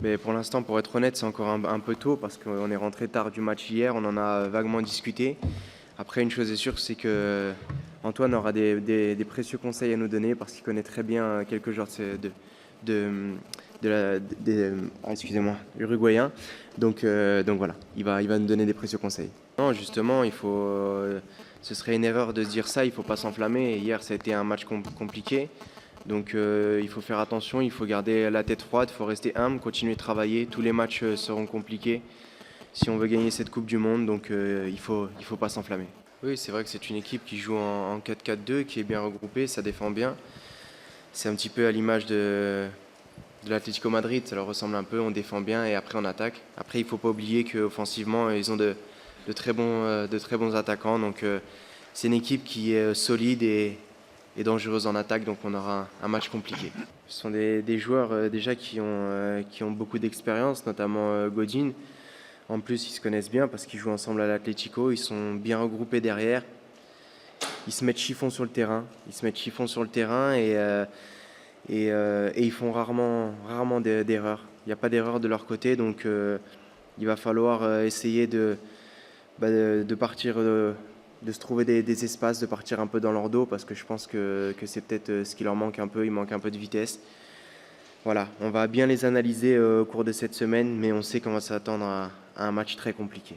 Mais pour l'instant, pour être honnête, c'est encore un peu tôt parce qu'on est rentré tard du match hier, on en a vaguement discuté. Après, une chose est sûre, c'est que Antoine aura des précieux conseils à nous donner parce qu'il connaît très bien quelques joueurs de, excusez-moi, uruguayen. Donc voilà, il va nous donner des précieux conseils. Non, justement, ce serait une erreur de se dire ça, il ne faut pas s'enflammer. Hier, ça a été un match compliqué. Donc il faut faire attention, il faut garder la tête froide, il faut rester humble, continuer de travailler. Tous les matchs seront compliqués si on veut gagner cette Coupe du Monde, donc il faut pas s'enflammer. Oui, c'est vrai que c'est une équipe qui joue en 4-4-2, qui est bien regroupée, ça défend bien. C'est un petit peu à l'image de l'Atlético Madrid, ça leur ressemble un peu, on défend bien et après on attaque. Après, il ne faut pas oublier qu'offensivement, ils ont de très bons attaquants, donc c'est une équipe qui est solide et dangereuse en attaque, donc on aura un match compliqué. Ce sont des joueurs déjà qui ont beaucoup d'expérience, notamment Godin. En plus, ils se connaissent bien parce qu'ils jouent ensemble à l'Atlético, ils sont bien regroupés derrière. Ils se mettent chiffon sur le terrain, et ils font rarement d'erreurs. Il n'y a pas d'erreur de leur côté, donc il va falloir essayer de partir, de se trouver des espaces, de partir un peu dans leur dos, parce que je pense que c'est peut-être ce qui leur manque un peu, il manque un peu de vitesse. Voilà, on va bien les analyser au cours de cette semaine, mais on sait qu'on va s'attendre à un match très compliqué.